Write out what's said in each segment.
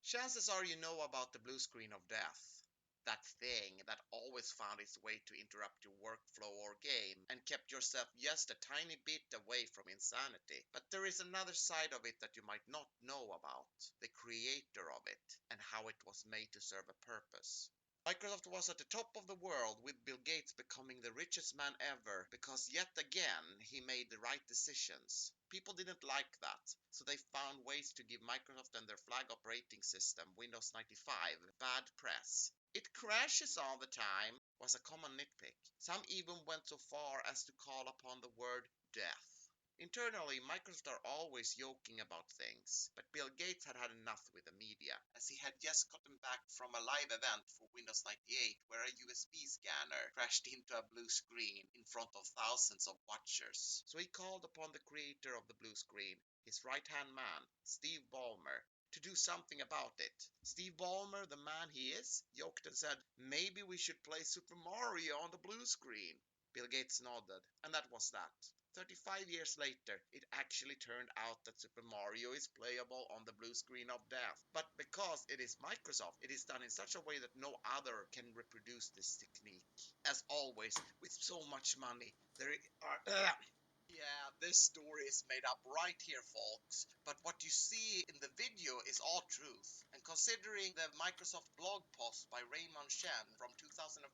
Chances are you know about the blue screen of death. That thing that always found its way to interrupt your workflow or game and kept yourself just a tiny bit away from insanity. But there is another side of it that you might not know about. The creator of it and how it was made to serve a purpose. Microsoft was at the top of the world, with Bill Gates becoming the richest man ever because yet again he made the right decisions. People didn't like that, so they found ways to give Microsoft and their flag operating system, Windows 95, bad press. It crashes all the time was a common nitpick. Some even went so far as to call upon the word death. Internally, Microsoft are always joking about things, but Bill Gates had had enough with the media, as he had just gotten back from a live event for Windows 98 where a USB scanner crashed into a blue screen in front of thousands of watchers. So he called upon the creator of the blue screen, his right-hand man, Steve Ballmer, to do something about it. Steve Ballmer, the man he is, joked and said, "Maybe we should play Super Mario on the blue screen." Bill Gates nodded, and that was that. 35 years later, it actually turned out that Super Mario is playable on the blue screen of death. But because it is Microsoft, it is done in such a way that no other can reproduce this technique. As always, with so much money, there are yeah, this story is made up right here, folks. But what you see in the video is all truth. And considering the Microsoft blog post by Raymond Chen from 2014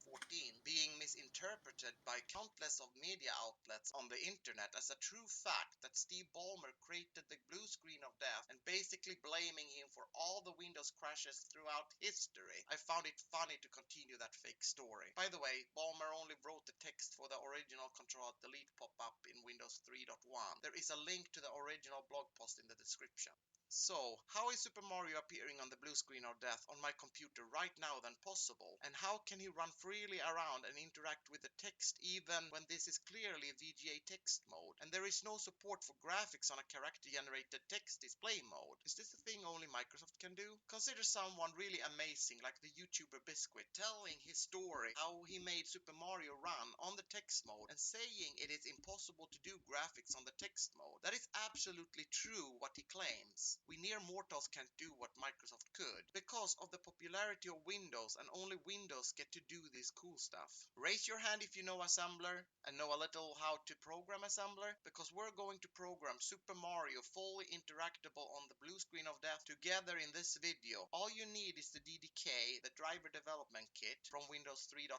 being misinterpreted by countless of media outlets on the internet as a true fact that Steve Ballmer created the blue screen of death and basically blaming him for all the Windows crashes throughout history, I found it funny to continue that fake story. By the way, Ballmer only wrote the text for the original Control-Delete pop-up in Windows 3.1. There is a link to the original blog post in the description. So, how is Super Mario appearing on the blue screen of death on my computer right now than possible? And how can he run freely around and interact with the text even when this is clearly VGA text mode? And there is no support for graphics on a character-generated text display mode. Is this a thing only Microsoft can do? Consider someone really amazing like the YouTuber Biscuit telling his story how he made Super Mario run on the text mode and saying it is impossible to do graphics on the text mode. That is absolutely true what he claims. We near mortals can't do what Microsoft could because of the popularity of Windows, and only Windows get to do this cool stuff. Raise your hand if you know assembler and know a little how to program assembler, because we're going to program Super Mario fully interactable on the blue screen of death together in this video. All you need is the DDK, the driver development kit from Windows 3.1,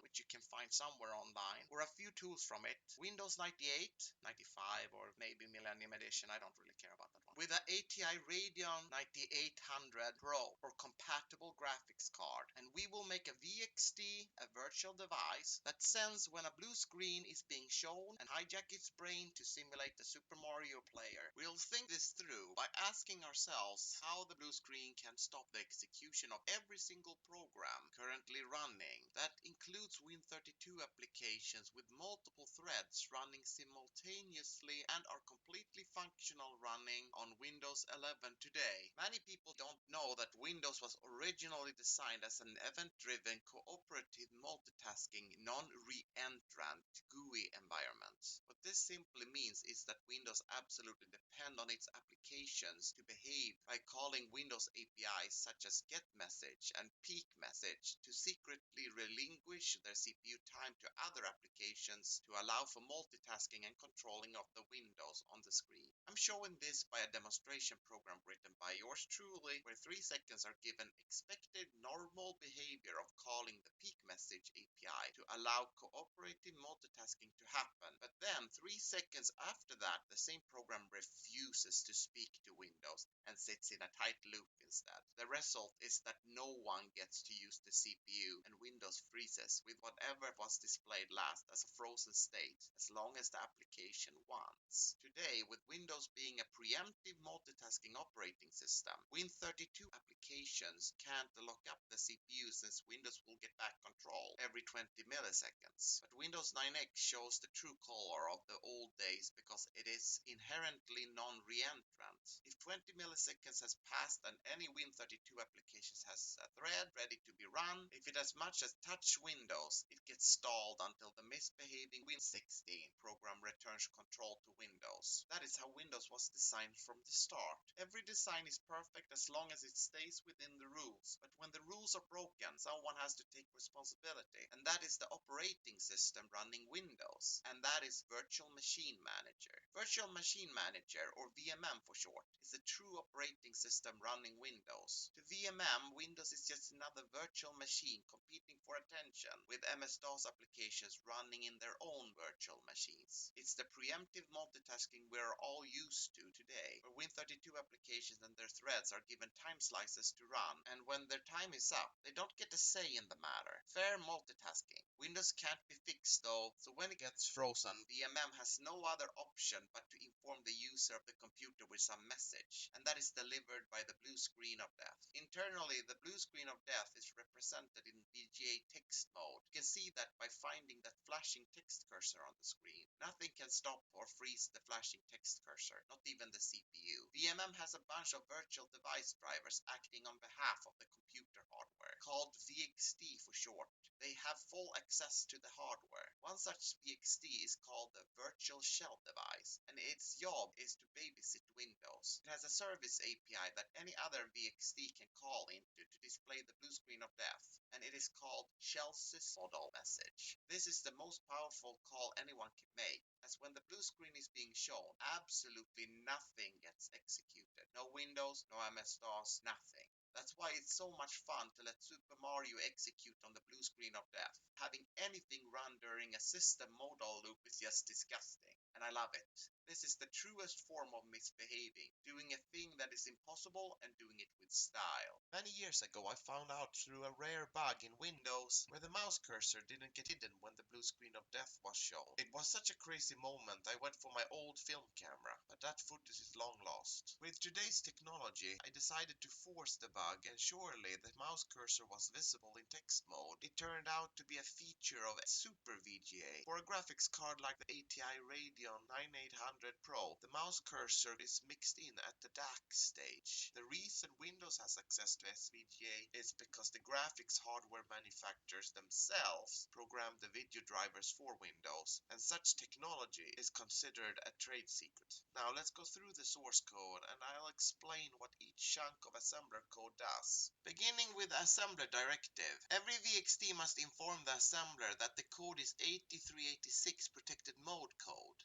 which you can find somewhere online, or a few tools from it. Windows 98, 95, or maybe Millennium Edition, I don't really care about that one, with a ATI Radeon 9800 Pro or compatible graphics card, and we will make a VXD, a virtual device that sends when a blue screen is being shown and hijack its brain to simulate the Super Mario player. We'll think this through by asking ourselves how the blue screen can stop the execution of every single program currently running. That includes Win32 applications with multiple threads running simultaneously and are completely functional running on Windows 11 today. Many people don't know that Windows was originally designed as an event-driven, cooperative, multitasking, non-reentrant GUI environment. What this simply means is that Windows absolutely depend on its applications to behave by calling Windows APIs such as getMessage and peekMessage to secretly relinquish their CPU time to other applications to allow for multitasking and controlling of the windows on the screen. I'm showing this by a demonstration program written by yours truly, where 3 seconds are given expected normal behavior of calling the peekMessage API to allow cooperative multitasking to happen. But then 3 seconds after that, the same program refuses to speak to Windows and sits in a tight loop instead. The result is that no one gets to use the CPU, and Windows freezes with whatever was displayed last as a frozen state as long as the application wants. Today, with Windows being a preemptive multitasking operating system, Win32 applications can't lock up the CPU since Windows will get back control every 20 milliseconds. But Windows 9X shows the true color of the old days because it is inherently non-reentrant. If 20 milliseconds has passed and any Win32 application has a thread ready to be run, if it as much as touch Windows, it gets stalled until the misbehaving Win16 program returns control to Windows. That is how Windows was designed from the start. Every design is perfect as long as it stays within the rules. But when the rules are broken, someone has to take responsibility. And that is the operating system running Windows. And that is Virtual Machine Manager. Virtual Machine Manager, or VMM for short, is a true operating system running Windows. To VMM, Windows is just another virtual machine competing for attention, with MS-DOS applications running in their own virtual machines. It's the preemptive multitasking we're all used to today, where Win32 applications and their threads are given time slices to run, and when their time is up, they don't get a say in the matter. Fair multitasking. Windows can't be fixed though, so when it gets frozen, VMM has no other option but to inform the user of the computer with some message, and that is delivered by the blue screen of death. Internally, the blue screen of death is represented in VGA text mode. You can see that by finding that flashing text cursor on the screen. Nothing can stop or freeze the flashing text cursor, not even the CPU. VMM has a bunch of virtual device drivers acting on behalf of the computer hardware, called VXD for short. They have full access to the hardware. One such VXD is called the Virtual Shell Device, and its job is to babysit Windows. It has a service API that any other VXD can call into to display the blue screen of death, and it is called Shell Sysmodel Message. This is the most powerful call anyone can make, as when the blue screen is being shown, absolutely nothing gets executed. No Windows, no MS-DOS, nothing. That's why it's so much fun to let Super Mario execute on the blue screen of death. Having anything run during a system modal loop is just disgusting, and I love it. This is the truest form of misbehaving, doing a thing that is impossible and doing it with style. Many years ago, I found out through a rare bug in Windows where the mouse cursor didn't get hidden when the blue screen of death was shown. It was such a crazy moment, I went for my old film camera, but that footage is long lost. With today's technology, I decided to force the bug, and surely the mouse cursor was visible in text mode. It turned out to be a feature of a Super VGA. For a graphics card like the ATI Radeon 9800 Pro, the mouse cursor is mixed in at the DAC stage. The reason Windows has access to SVGA is because the graphics hardware manufacturers themselves program the video drivers for Windows, and such technology is considered a trade secret. Now let's go through the source code, and I'll explain what each chunk of assembler code does. Beginning with assembler directive, every VXD must inform the assembler that the code is 8386 protected mode code.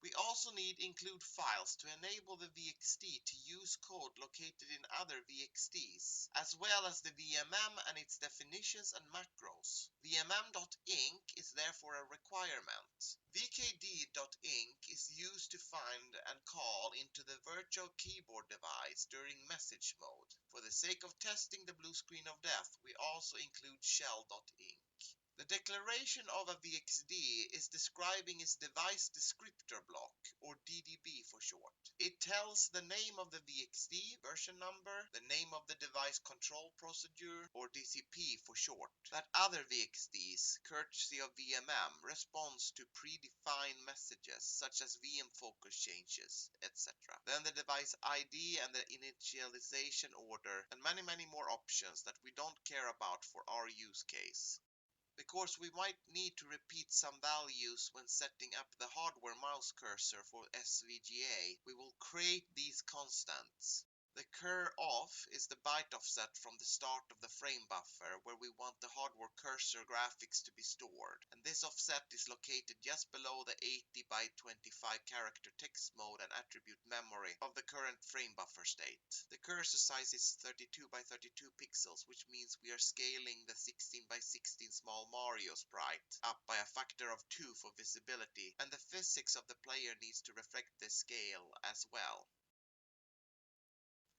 We also need include files to enable the VXD to use code located in other VXDs, as well as the VMM and its definitions and macros. VMM.inc is therefore a requirement. VKD.inc is used to find and call into the virtual keyboard device during message mode. For the sake of testing the blue screen of death, we also include shell.inc. The declaration of a VXD is describing its device descriptor block, or DDB for short. It tells the name of the VXD, version number, the name of the device control procedure, or DCP for short, that other VXDs, courtesy of VMM, responds to predefined messages such as VM focus changes, etc. Then the device ID and the initialization order, and many more options that we don't care about for our use case. Because we might need to repeat some values when setting up the hardware mouse cursor for SVGA, we will create these constants. The cur off is the byte offset from the start of the frame buffer where we want the hardware cursor graphics to be stored, and this offset is located just below the 80 by 25 character text mode and attribute memory of the current frame buffer state. The cursor size is 32 by 32 pixels, which means we are scaling the 16 by 16 small Mario sprite up by a factor of 2 for visibility, and the physics of the player needs to reflect this scale as well.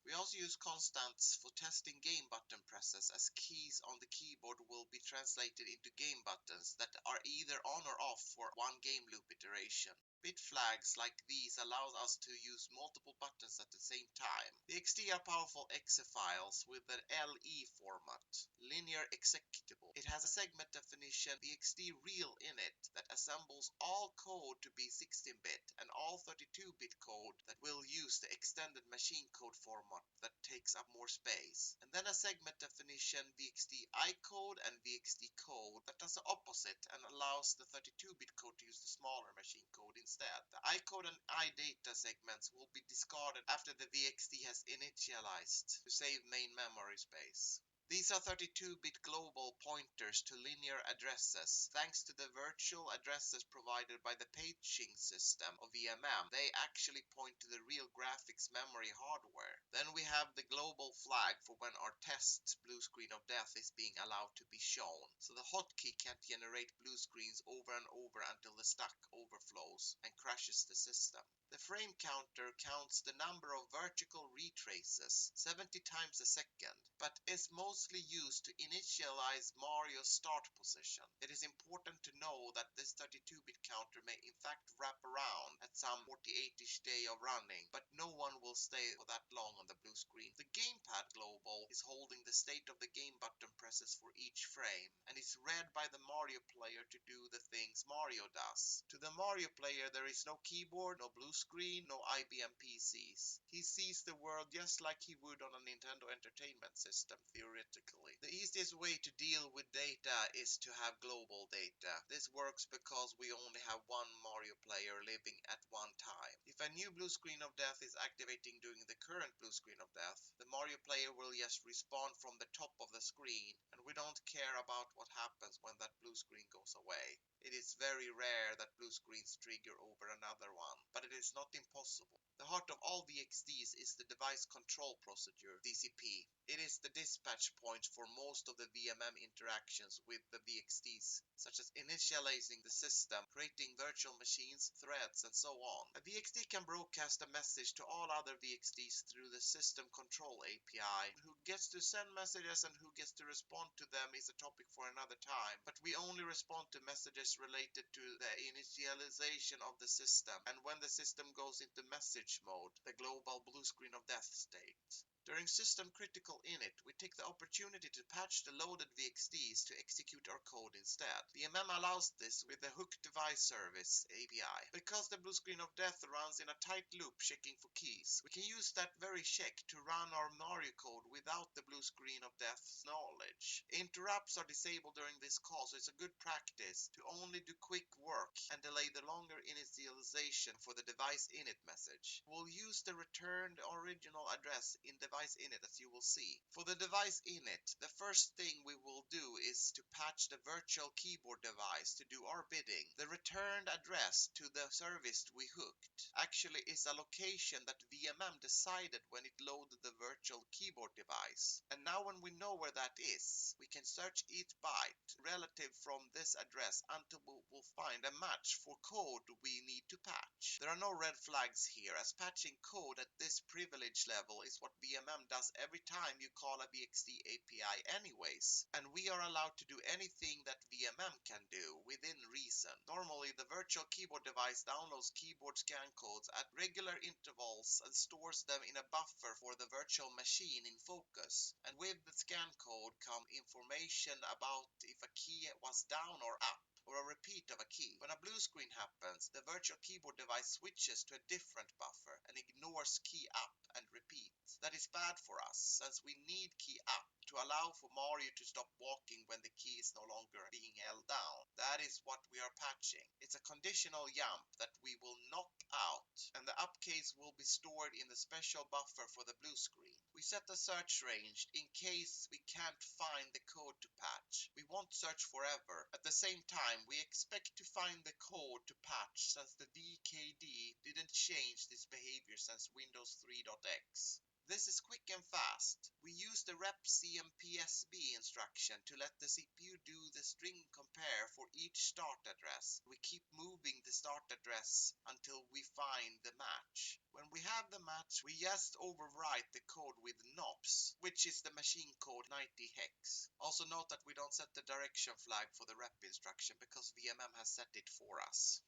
We also use constants for testing game button presses, as keys on the keyboard will be translated into game buttons that are either on or off for one game loop iteration. Bit flags like these allow us to use multiple buttons at the same time. The XD are powerful exe files with an LE format, linear executable. It has a segment definition VXD real in it that assembles all code to be 16-bit and all 32-bit code that will use the extended machine code format that takes up more space. And then a segment definition VXD I code and VXD code that does the opposite and allows the 32-bit code to use the smaller machine code instead. instead. The I-code and I-data segments will be discarded after the VXD has initialized to save main memory space. These are 32-bit global pointers to linear addresses. Thanks to the virtual addresses provided by the paging system of VMM, they actually point to the real graphics memory hardware. Then we have the global flag for when our test blue screen of death is being allowed to be shown. So the hotkey can't generate blue screens over and over until the stack overflows and crashes the system. The frame counter counts the number of vertical retraces 70 times a second, but is mostly used to initialize Mario's start position. It is important to know that this 32-bit counter may in fact wrap around at some 48-ish day of running, but no one will stay for that long on the blue screen. The gamepad global is holding the state of the game button presses for each frame, and is read by the Mario player to do the things Mario does. To the Mario player there is no keyboard, no blue screen, no IBM PCs. He sees the world just like he would on a Nintendo Entertainment System, theoretically. The easiest way to deal with data is to have global data. This works because we only have one Mario player living at one time. If a new blue screen of death is activating during the current blue screen of death, the Mario player will just respawn from the top of the screen, and we don't care about what happens when that blue screen goes away. It is very rare that blue screens trigger over another one, but it is not impossible. The heart of all VXDs is the device control procedure, DCP. It is the dispatch point for most of the VMM interactions with the VXDs, such as initializing the system, creating virtual machines, threads, and so on. A VXD can broadcast a message to all other VXDs through the System Control API. Who gets to send messages and who gets to respond to them is a topic for another time, but we only respond to messages related to the initialization of the system, and when the system goes into message mode, the global blue screen of death state. During system critical init, we take the opportunity to patch the loaded VXDs to execute our code instead. VMM allows this with the Hook Device Service API. Because the blue screen of death runs in a tight loop checking for keys, we can use that very check to run our Mario code without the blue screen of death's knowledge. Interrupts are disabled during this call, so it's a good practice to only do quick work and delay the longer initialization for the device init message. We'll use the returned original address in device init, as you will see. For the device init, the first thing we will do is to patch the virtual keyboard device to do our bidding. The returned address to the service we hooked actually is a location that VMM decided when it loaded the virtual keyboard device. And now when we know where that is, we can search each byte relative from this address until we will find a match for code we need to patch. There are no red flags here, as patching code at this privilege level is what VMM does every time you call a VXD API anyways, and we are allowed to do anything that VMM can do within reason. Normally, the virtual keyboard device downloads keyboard scan codes at regular intervals and stores them in a buffer for the virtual machine in focus, and with the scan code come information about if a key was down or up, or a repeat of a key. When a blue screen happens, the virtual keyboard device switches to a different buffer and ignores key up and repeat. That is bad for us, since we need key up to allow for Mario to stop walking when the key is no longer being held down. That is what we are patching. It's a conditional jump that we will knock out, and the up case will be stored in the special buffer for the blue screen. We set the search range in case we can't find the code to patch. We won't search forever. At the same time, we expect to find the code to patch, since the VKD didn't change this behavior since Windows 3.x. This is quick and fast. We use the rep cmpsb instruction to let the CPU do the string compare for each start address. We keep moving the start address until we find the match. When we have the match, we just overwrite the code with nops, which is the machine code 90 hex. Also note that we don't set the direction flag for the rep instruction because VMM has set it for us.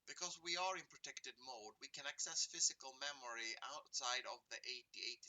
Because we are in protected mode, we can access physical memory outside of the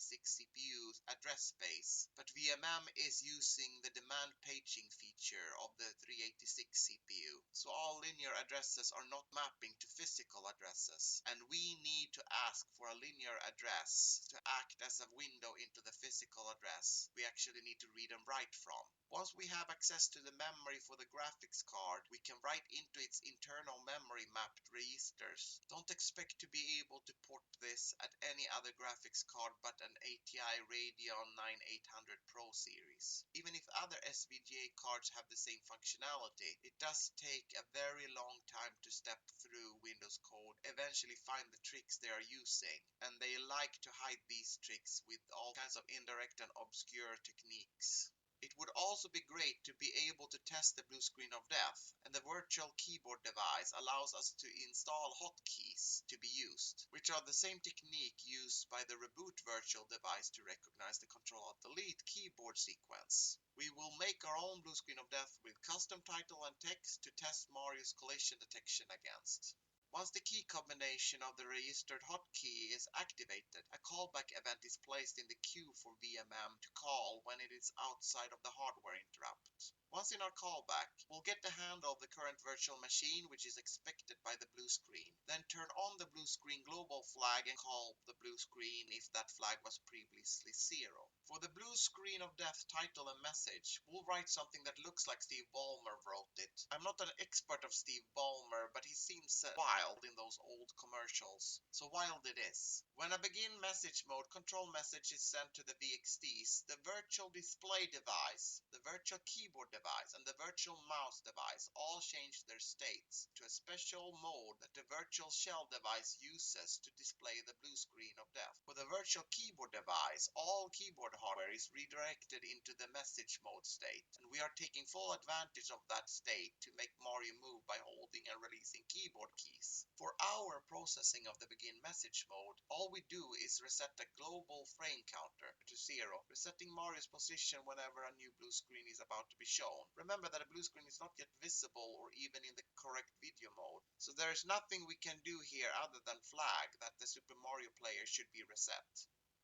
8086 CPU's address space, but VMM is using the demand paging feature of the 386 CPU, so all linear addresses are not mapping to physical addresses, and we need to ask for a linear address to act as a window into the physical address we actually need to read and write from. Once we have access to the memory for the graphics card, we can write into its internal memory map registers. Don't expect to be able to port this at any other graphics card but an ATI Radeon 9800 Pro series. Even if other SVGA cards have the same functionality, it does take a very long time to step through Windows code, eventually find the tricks they are using, and they like to hide these tricks with all kinds of indirect and obscure techniques. It would also be great to be able to test the blue screen of death, and the virtual keyboard device allows us to install hotkeys to be used, which are the same technique used by the reboot virtual device to recognize the Control-Alt-Delete keyboard sequence. We will make our own blue screen of death with custom title and text to test Mario's collision detection against. Once the key combination of the registered hotkey is activated, a callback event is placed in the queue for VMM to call when it is outside of the hardware interrupt. Once in our callback, we'll get the handle of the current virtual machine, which is expected by the blue screen. Then turn on the blue screen global flag and call the blue screen if that flag was previously 0. For the blue screen of death title and message, we'll write something that looks like Steve Ballmer wrote it. I'm not an expert of Steve Ballmer, but he seems wild in those old commercials. So wild it is. When a begin message mode control message is sent to the VXDs, the virtual display device, the virtual keyboard device, and the virtual mouse device all change their states to a special mode that the virtual shell device uses to display the blue screen of death. For the virtual keyboard device, all keyboard hardware is redirected into the message mode state, and we are taking full advantage of that state to make Mario move by holding and releasing keyboard keys. For our processing of the begin message mode, all we do is reset the global frame counter to 0, resetting Mario's position whenever a new blue screen is about to be shown. Remember that a blue screen is not yet visible or even in the correct video mode, so there is nothing we can do here other than flag that the Super Mario player should be reset.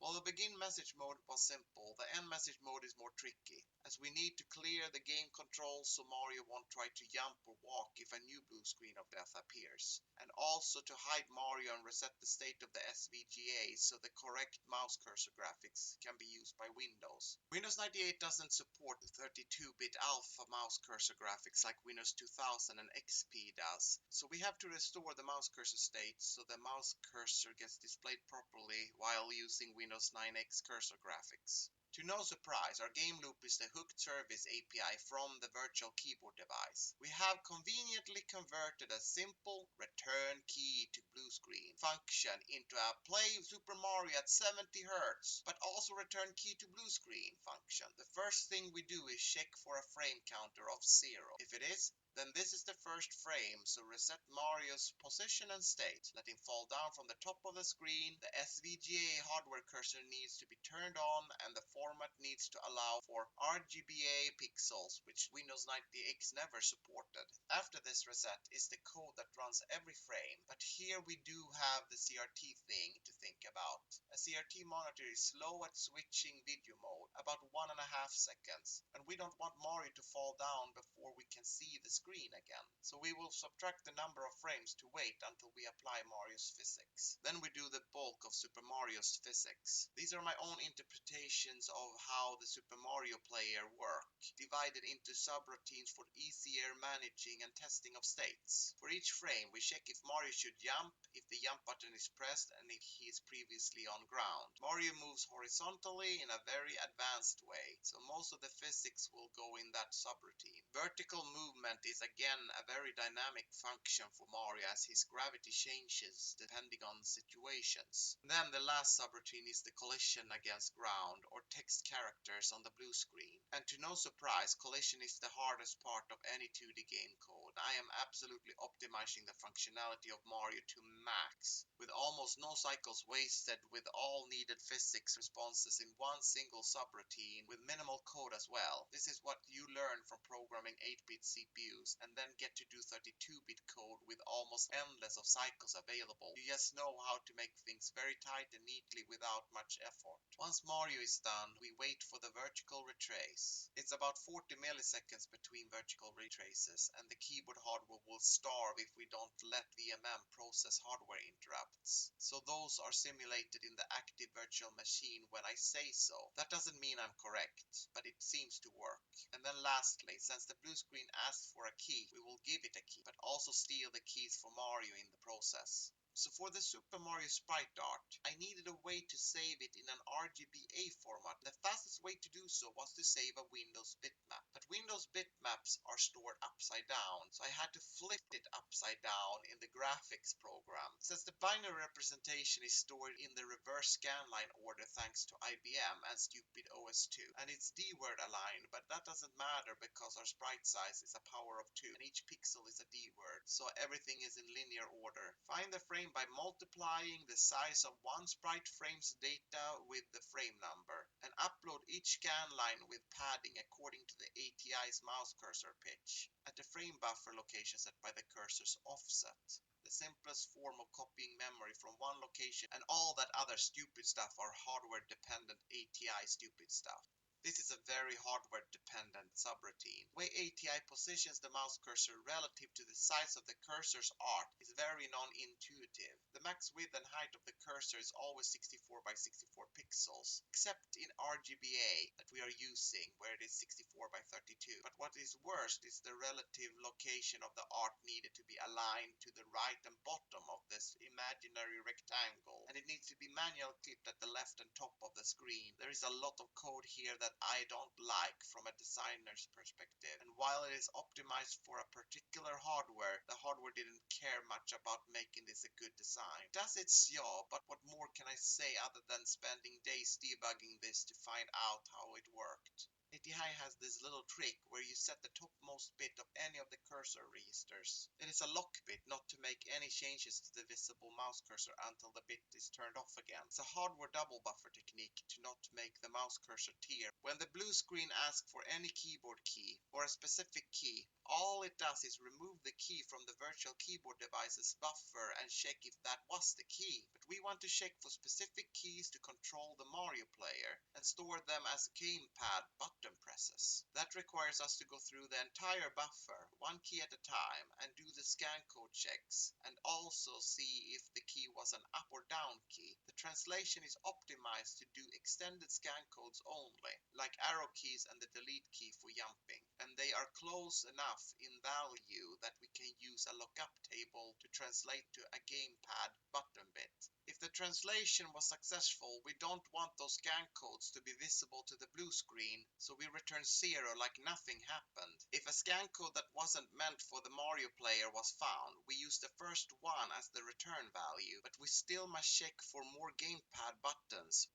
While the begin message mode was simple, the end message mode is more tricky, as we need to clear the game controls so Mario won't try to jump or walk if a new blue screen of death appears, and also to hide Mario and reset the state of the SVGA so the correct mouse cursor graphics can be used by Windows. Windows 98 doesn't support 32-bit alpha mouse cursor graphics like Windows 2000 and XP does, so we have to restore the mouse cursor state so the mouse cursor gets displayed properly while using Windows 9X cursor graphics. To no surprise, our game loop is the hooked service API from the virtual keyboard device. We have conveniently converted a simple return key to blue screen function into a play Super Mario at 70 Hz, but also return key to blue screen function. The first thing we do is check for a frame counter of 0. If it is, then this is the first frame, so reset Mario's position and state. Let him fall down from the top of the screen. The SVGA hardware cursor needs to be turned on, and the format needs to allow for RGBA pixels, which Windows 90X never supported. After this reset is the code that runs every frame, but here we do have the CRT thing to think about. A CRT monitor is slow at switching video mode, about 1.5 seconds, and we don't want Mario to fall down before we can see the screen again. So we will subtract the number of frames to wait until we apply Mario's physics. Then we do the bulk of Super Mario's physics. These are my own interpretations of how the Super Mario player work, divided into subroutines for easier managing and testing of states. For each frame, we check if Mario should jump, if the jump button is pressed, and if he is previously on ground. Mario moves horizontally in a very advanced way, so most of the physics will go in that subroutine. Vertical movement is again a very dynamic function for Mario as his gravity changes depending on situations. Then the last subroutine is the collision against ground or text characters on the blue screen. And to no surprise, collision is the hardest part of any 2D game code. I am absolutely optimizing the functionality of Mario to max, with almost no cycles wasted, with all needed physics responses in one single subroutine with minimal code as well. This is what you learn from programming 8-bit CPUs and then get to do 32-bit code with almost endless of cycles available. You just know how to make things very tight and neatly without much effort. Once Mario is done, we wait for the vertical retrace. It's about 40 milliseconds between vertical retraces, and the keyboard hardware will starve if we don't let VMM process hardware interrupts. So those are simulated in the active virtual machine when I say so. That doesn't mean I'm correct, but it seems to work. And then lastly, since the blue screen asks for a key, we will give it a key, but also steal the keys for Mario in the process. So for the Super Mario sprite art, I needed a way to save it in an RGBA format. The fastest way to do so was to save a Windows bitmap. But Windows bitmaps are stored upside down, so I had to flip it upside down in the graphics program. Since the binary representation is stored in the reverse scanline order thanks to IBM and stupid OS2, and it's D-word aligned, but that doesn't matter because our sprite size is a power of 2 and each pixel is a D-word, so everything is in linear order. Find the frame by multiplying the size of one sprite frame's data with the frame number, and upload each scan line with padding according to the ATI's mouse cursor pitch at the frame buffer location set by the cursor's offset. The simplest form of copying memory from one location, and all that other stupid stuff are hardware dependent ATI stupid stuff. This is a very hardware-dependent subroutine. The way ATI positions the mouse cursor relative to the size of the cursor's art is very non-intuitive. The max width and height of the cursor is always 64 by 64 pixels, except in RGBA that we are using, where it is 64 by 32. But what is worst is the relative location of the art needed to be aligned to the right and bottom of this imaginary rectangle, and it needs to be manually clipped at the left and top of the screen. There is a lot of code here that I don't like from a designer's perspective, and while it is optimized for a particular hardware, the hardware didn't care much about making this a good design. It does its job, but what more can I say other than spending days debugging this to find out how it worked? ATI has this little trick where you set the topmost bit of any of the cursor registers. It is a lock bit, not to make any changes to the visible mouse cursor until the bit is turned off again. It's a hardware double buffer technique to not make the mouse cursor tear. When the blue screen asks for any keyboard key or a specific key, all it does is remove the key from the virtual keyboard device's buffer and check if that was the key. But we want to check for specific keys to control the Mario player and store them as gamepad button presses. That requires us to go through the entire buffer, one key at a time, and do the scan code checks, and also see if the key was an up or down key. The translation is optimized to do extended scan codes only, like arrow keys and the delete key for jumping, and they are close enough in value that we can use a lookup table to translate to a gamepad button bit. If the translation was successful, we don't want those scan codes to be visible to the blue screen, so we return 0 like nothing happened. If a scan code that wasn't meant for the Mario player was found, we use the first one as the return value, but we still must check for more gamepad buttons.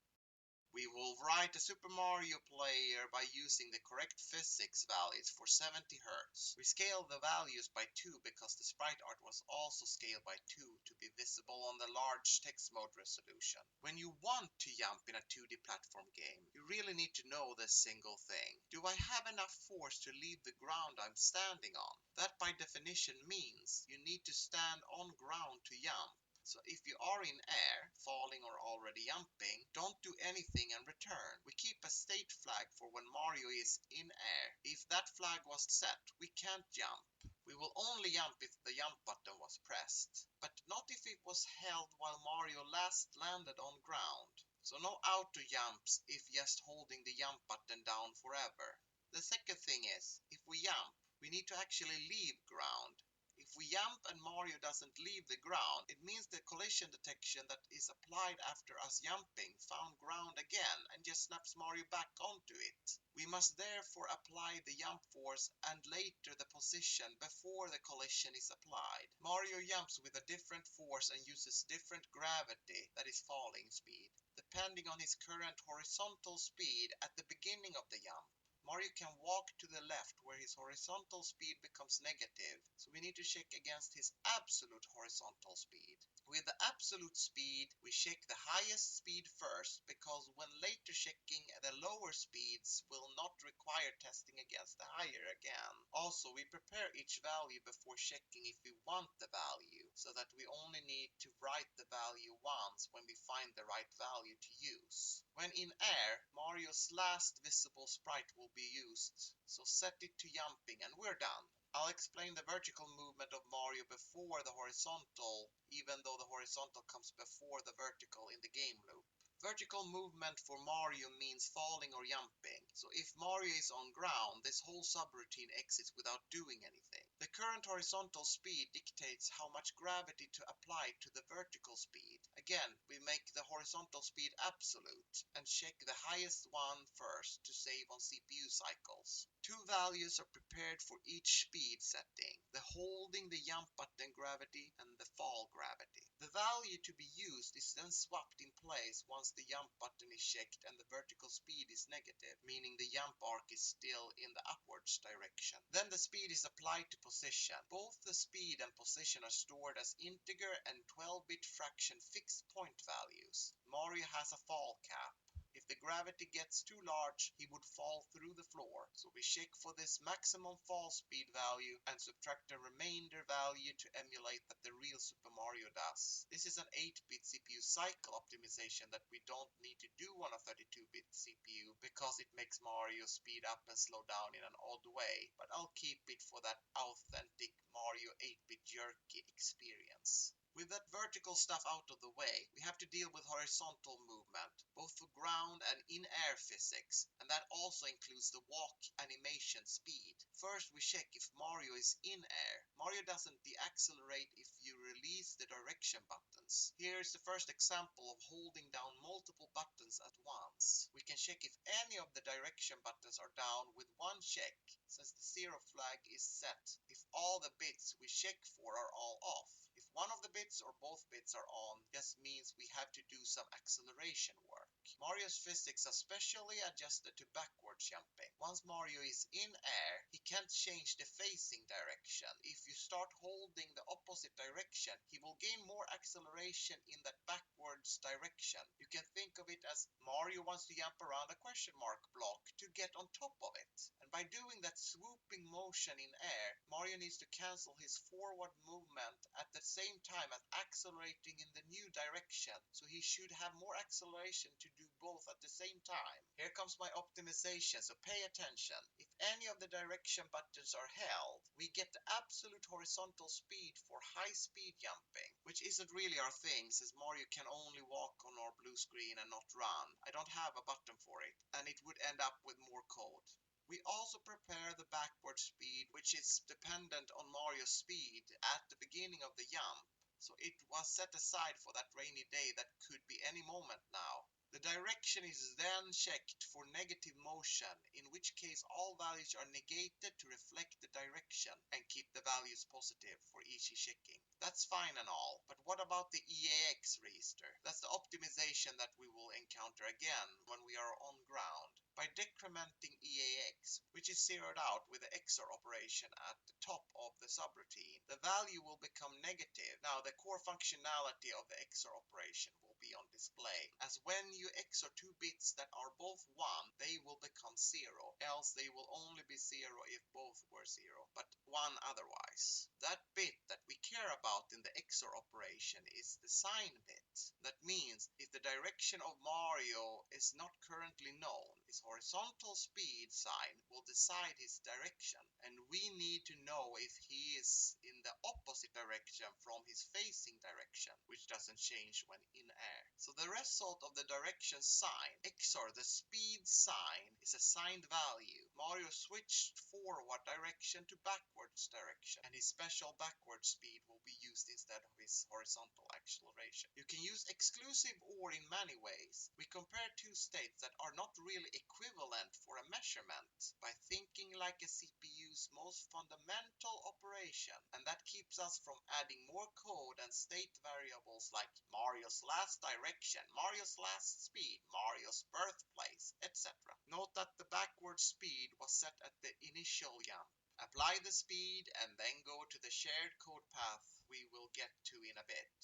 We will write a Super Mario player by using the correct physics values for 70 Hz. We scale the values by 2 because the sprite art was also scaled by 2 to be visible on the large text mode resolution. When you want to jump in a 2D platform game, you really need to know this single thing. Do I have enough force to leave the ground I'm standing on? That by definition means you need to stand on ground to jump. So if you are in air, falling or already jumping, don't do anything and return. We keep a state flag for when Mario is in air. If that flag was set, we can't jump. We will only jump if the jump button was pressed, but not if it was held while Mario last landed on ground. So no auto jumps if just holding the jump button down forever. The second thing is, if we jump, we need to actually leave ground. If we jump and Mario doesn't leave the ground, it means the collision detection that is applied after us jumping found ground again and just snaps Mario back onto it. We must therefore apply the jump force and later the position before the collision is applied. Mario jumps with a different force and uses different gravity, that is falling speed, depending on his current horizontal speed at the beginning of the jump. Mario can walk to the left where his horizontal speed becomes negative, so we need to check against his absolute horizontal speed. With the absolute speed, we check the highest speed first, because when later checking the lower speeds will not require testing against the higher again. Also, we prepare each value before checking if we want the value, so that we only need to write the value once when we find the right value to use. When in air, Mario's last visible sprite will be used, so set it to jumping and we're done. I'll explain the vertical movement of Mario before the horizontal, even though the horizontal comes before the vertical in the game loop. Vertical movement for Mario means falling or jumping, so if Mario is on ground, this whole subroutine exits without doing anything. The current horizontal speed dictates how much gravity to apply to the vertical speed. Again, we make the horizontal speed absolute and check the highest one first to save on CPU cycles. Two values are prepared for each speed setting: the holding the jump button gravity and the fall gravity. The value to be used is then swapped in place once the jump button is checked and the vertical speed is negative, meaning the jump arc is still in the upwards direction. Then the speed is applied to position. Both the speed and position are stored as integer and 12-bit fraction fixed point values. Mario has a fall cap. If the gravity gets too large, he would fall through the floor, so we check for this maximum fall speed value and subtract the remainder value to emulate that the real Super Mario does. This is an 8-bit CPU cycle optimization that we don't need to do on a 32-bit CPU because it makes Mario speed up and slow down in an odd way, but I'll keep it for that authentic Mario 8-bit jerky experience. With that vertical stuff out of the way, we have to deal with horizontal movement, both for ground and in-air physics, and that also includes the walk animation speed. First, we check if Mario is in air. Mario doesn't deaccelerate if you release the direction buttons. Here is the first example of holding down multiple buttons at once. We can check if any of the direction buttons are down with one check, since the zero flag is set if all the bits we check for are all off. If one of the bits or both bits are on, this means we have to do some acceleration work. Mario's physics are specially adjusted to backwards jumping. Once Mario is in air, he can't change the facing direction. If you start holding the opposite direction, he will gain more acceleration in that backwards direction. You can think of it as Mario wants to jump around a question mark block to get on top of it. And by doing that swooping motion in air, Mario needs to cancel his forward movement at the same time as accelerating in the new direction, so he should have more acceleration to do both at the same time. Here comes my optimization, so pay attention. If any of the direction buttons are held, we get the absolute horizontal speed for high speed jumping, which isn't really our thing since Mario can only walk on our blue screen and not run. I don't have a button for it, and it would end up with more code. We also prepare the backward speed, which is dependent on Mario's speed at the beginning of the jump, so it was set aside for that rainy day that could be any moment now. The direction is then checked for negative motion, in which case all values are negated to reflect the direction and keep the values positive for easy checking. That's fine and all, but what about the EAX register? That's the optimization that we will encounter again when we are on ground. By decrementing EAX, which is zeroed out with the XOR operation at the top of the subroutine, the value will become negative. Now, the core functionality of the XOR operation will be on display, as when you XOR two bits that are both 1, they will become 0, else they will only be 0 if both were 0, but 1 otherwise. That bit that we care about in the XOR operation is the sign bit. That means if the direction of Mario is not currently known, his horizontal speed sign will decide his direction, and we need to know if he is in the opposite direction from his facing direction, which doesn't change when in air. So the result of the direction sign XOR the speed sign is a signed value. Mario switched forward direction to backwards direction, and his special backward speed will be used instead of his horizontal acceleration. You can use exclusive OR in many ways. We compare two states that are not really equivalent for a measurement by thinking like a CPU's most fundamental operation, and that keeps us from adding more code and state variables like Mario's last direction, Mario's last speed, Mario's birthplace, etc. Note that the backward speed was set at the initial jump. Apply the speed and then go to the shared code path we will get to in a bit.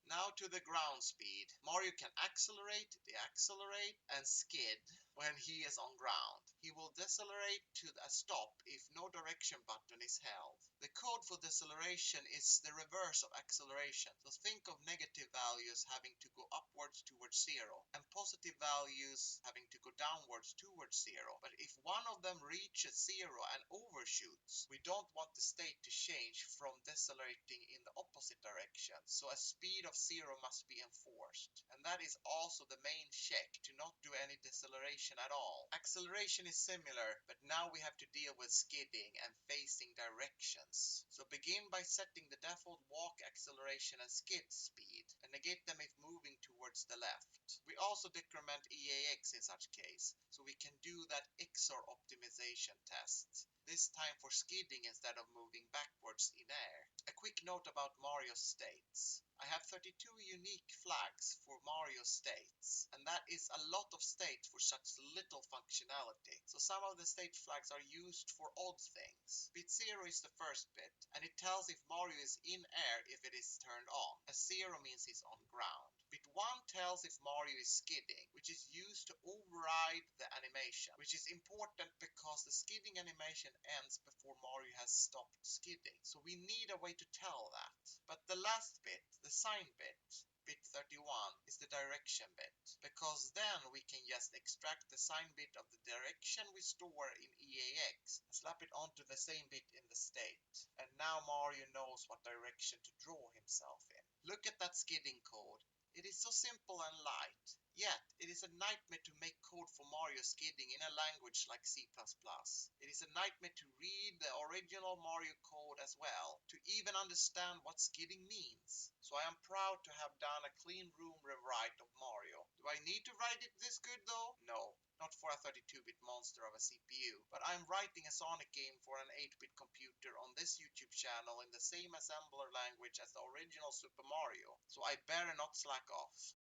Now to the ground speed. Mario can accelerate, deaccelerate, and skid when he is on ground. He will decelerate to a stop if no direction button is held. The code for deceleration is the reverse of acceleration, so think of negative values having to go upwards towards zero and positive values having to go downwards towards zero. But if one of them reaches zero and overshoots, we don't want the state to change from decelerating in the opposite direction, so a speed of zero must be enforced. And that is also the main check to not do any deceleration at all. Acceleration is similar, but now we have to deal with skidding and facing directions. So begin by setting the default walk acceleration and skid speed, and negate them if moving towards the left. We also decrement EAX in such case, so we can do that XOR optimization test, this time for skidding instead of moving backwards in air. A quick note about Mario states. I have 32 unique flags for Mario states, and that is a lot of states for such little functionality. So some of the state flags are used for odd things. Bit 0 is the first bit, and it tells if Mario is in air if it is turned on. A 0 means he's on ground. Bit 1 tells if Mario is skidding, which is used to override the animation, which is important because the skidding animation ends before Mario has stopped skidding. So we need a way to tell that. But the last bit, the sign bit, bit 31, is the direction bit, because then we can just extract the sign bit of the direction we store in EAX and slap it onto the same bit in the state. And now Mario knows what direction to draw himself in. Look at that skidding code. It is so simple and light, yet it is a nightmare to make code for Mario skidding in a language like C++. It is a nightmare to read the original Mario code as well, to even understand what skidding means. So I am proud to have done a clean room rewrite of Mario. Do I need to write it this good though? No. Not for a 32-bit monster of a CPU, but I'm writing a Sonic game for an 8-bit computer on this YouTube channel in the same assembler language as the original Super Mario, so I better not slack off.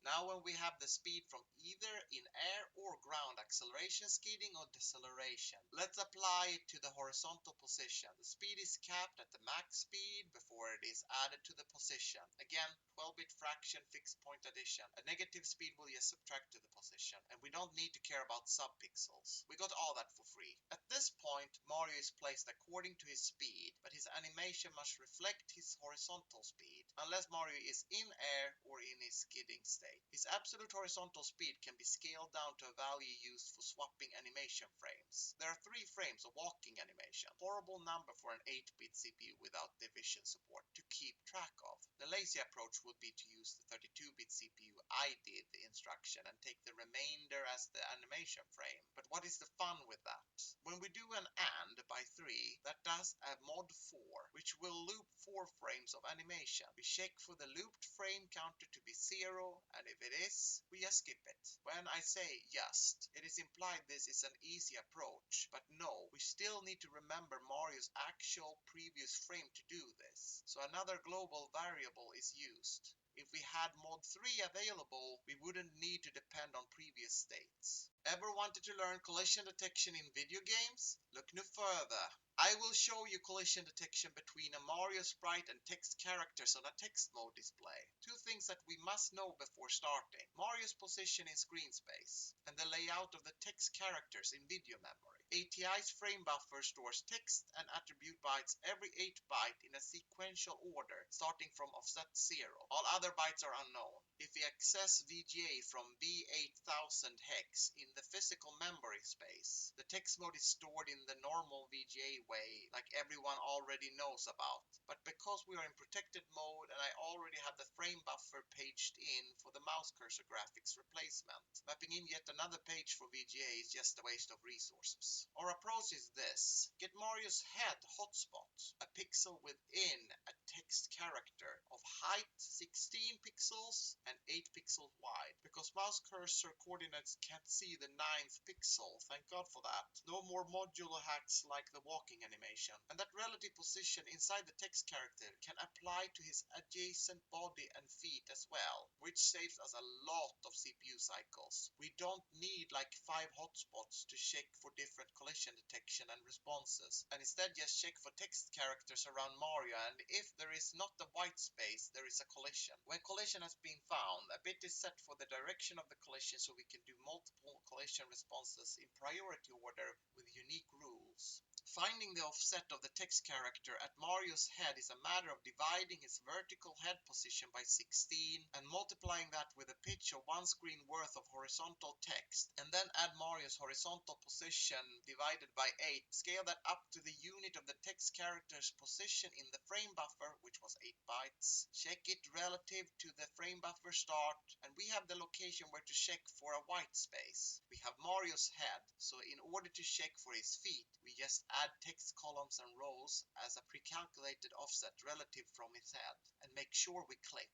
Now when we have the speed from either in air or ground acceleration, skidding or deceleration, let's apply it to the horizontal position. The speed is capped at the max speed before it is added to the position. Again, 12-bit fraction fixed point addition. A negative speed will just subtract to the position, and we don't need to care about subpixels. We got all that for free. At this point, Mario is placed according to his speed, but his animation must reflect his horizontal speed, unless Mario is in air or in his skidding state. His absolute horizontal speed can be scaled down to a value used for swapping animation frames. There are 3 frames of walking animation, horrible number for an 8-bit CPU without division support to keep track of. The lazy approach would be to use the 32-bit CPU I did the instruction and take the remainder as the animation frame. But what is the fun with that? When we do an AND by 3, that does a mod 4, which will loop 4 frames of animation. We check for the looped frame counter to be 0, and if it is, we just skip it. When I say just, it is implied this is an easy approach, but no, we still need to remember Mario's actual previous frame to do this. So another global variable is used. If we had mod 3 available, we wouldn't need to depend on previous states. Ever wanted to learn collision detection in video games? Look no further. I will show you collision detection between a Mario sprite and text characters on a text mode display. 2 things that we must know before starting: Mario's position in screen space, and the layout of the text characters in video memory. ATI's frame buffer stores text and attribute bytes every 8 byte in a sequential order, starting from offset 0. All other bytes are unknown. If we access VGA from B8000 hex in the physical memory space, the text mode is stored in the normal VGA way, like everyone already knows about. But because we are in protected mode and I already have the frame buffer paged in for the mouse cursor graphics replacement, mapping in yet another page for VGA is just a waste of resources. Our approach is this: get Mario's head hotspot, a pixel within a text character of height 16 pixels and 8 pixels wide. Because mouse cursor coordinates can't see the 9th pixel, thank God for that. No more modular hacks like the walking animation. And that relative position inside the text character can apply to his adjacent body and feet as well, which saves us a lot of CPU cycles. We don't need like 5 hotspots to check for different collision detection and responses, and instead just check for text characters around Mario, and if there is not a white space, there is a collision. When collision has been found, ground, a bit is set for the direction of the collision so we can do multiple collision responses in priority order with unique rules. Finding the offset of the text character at Mario's head is a matter of dividing his vertical head position by 16 and multiplying that with a pitch of one screen worth of horizontal text, and then add Mario's horizontal position divided by 8, scale that up to the unit of the text character's position in the frame buffer, which was 8 bytes, check it relative to the frame buffer start, and we have the location where to check for a white space. We have Mario's head, so in order to check for his feet, we just add text columns and rows as a pre-calculated offset relative from his head, and make sure we clip.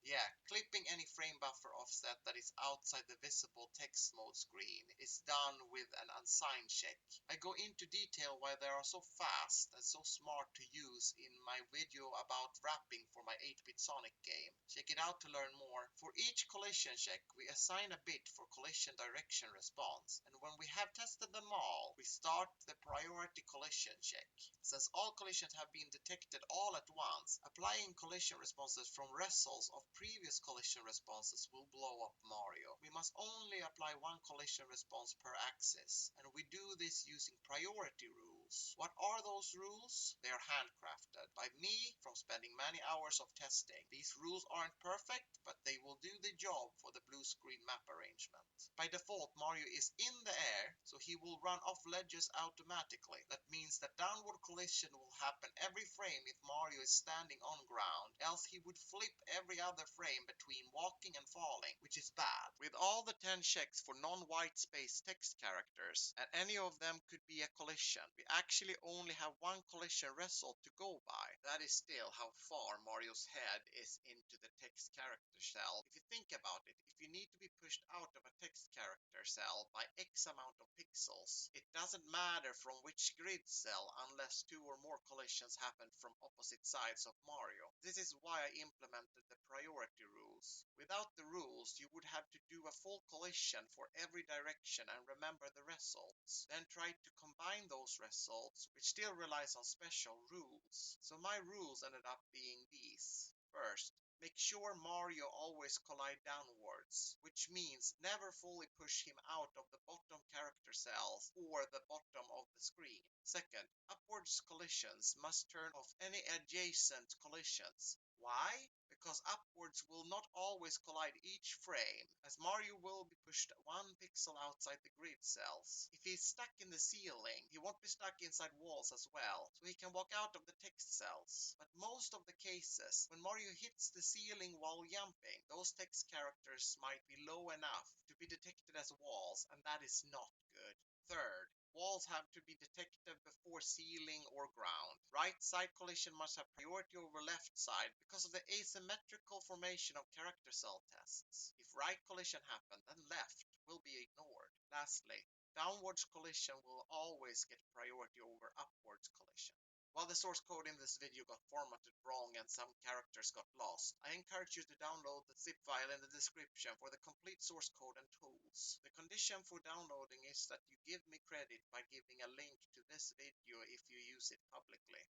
Yeah, clipping any frame buffer offset that is outside the visible text mode screen is done with an unsigned check. I go into detail why they are so fast and so smart to use in my video about wrapping for my 8-bit Sonic game. Check it out to learn more. For each collision check, we assign a bit for collision direction response, and when we have tested them all, we start the priority collision check. Since all collisions have been detected all at once, applying collision responses from results of previous collision responses will blow up Mario. We must only apply one collision response per axis, and we do this using priority rules. What are those rules? They are handcrafted by me from spending many hours of testing. These rules aren't perfect, but they will do the job for the blue screen map arrangement. By default, Mario is in the air, so he will run off ledges automatically. That means that downward collision will happen every frame if Mario is standing on ground, else he would flip every other frame between walking and falling, which is bad. With all the 10 checks for non-white space text characters, and any of them could be a collision, we actually only have one collision result to go by. That is still how far Mario's head is into the text character cell. If you think about it, if you need to be pushed out of a text character cell by X amount of pixels, it doesn't matter from which grid cell unless 2 or more collisions happen from opposite sides of Mario. This is why I implemented the priority rules. Without the rules, you would have to do a full collision for every direction and remember the results. Then try to combine those results, which still relies on special rules. So my rules ended up being these. First, make sure Mario always collide downwards, which means never fully push him out of the bottom character cells or the bottom of the screen. Second, upwards collisions must turn off any adjacent collisions. Why? Because upwards will not always collide each frame, as Mario will be pushed 1 pixel outside the grid cells. If he is stuck in the ceiling, he won't be stuck inside walls as well, so he can walk out of the text cells. But most of the cases, when Mario hits the ceiling while jumping, those text characters might be low enough to be detected as walls, and that is not good. Third, walls have to be detected before ceiling or ground. Right side collision must have priority over left side because of the asymmetrical formation of character cell tests. If right collision happens, then left will be ignored. Lastly, downwards collision will always get priority over upwards collision. While the source code in this video got formatted wrong and some characters got lost, I encourage you to download the zip file in the description for the complete source code and tools. The condition for downloading is that you give me credit by giving a link to this video if you use it publicly.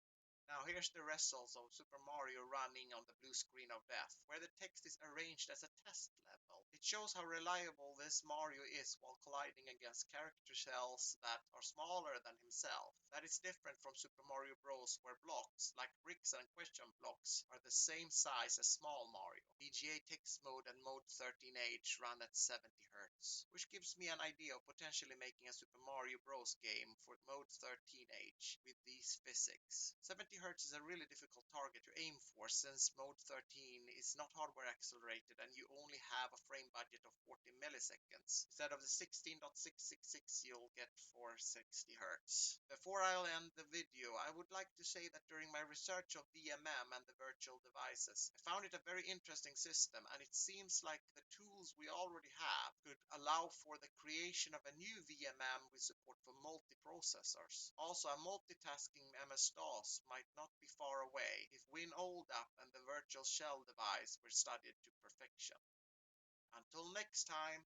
Now here's the results of Super Mario running on the blue screen of death, where the text is arranged as a test level. It shows how reliable this Mario is while colliding against character cells that are smaller than himself. That is different from Super Mario Bros. Where blocks, like bricks and question blocks, are the same size as small Mario. VGA text mode and mode 13H run at 70 Hz, which gives me an idea of potentially making a Super Mario Bros. Game for mode 13H with these physics. 70 Hz is a really difficult target to aim for since mode 13 is not hardware accelerated and you only have a frame budget of 40 milliseconds instead of the 16.666 you'll get for 60 Hz. Before I'll end the video, I would like to say that during my research of VMM and the virtual devices, I found it a very interesting system, and it seems like the tools we already have could allow for the creation of a new VMM with support for multiprocessors. Also, a multitasking MS-DOS might not be far away if WinOldUp and the virtual shell device were studied to perfection. Until next time.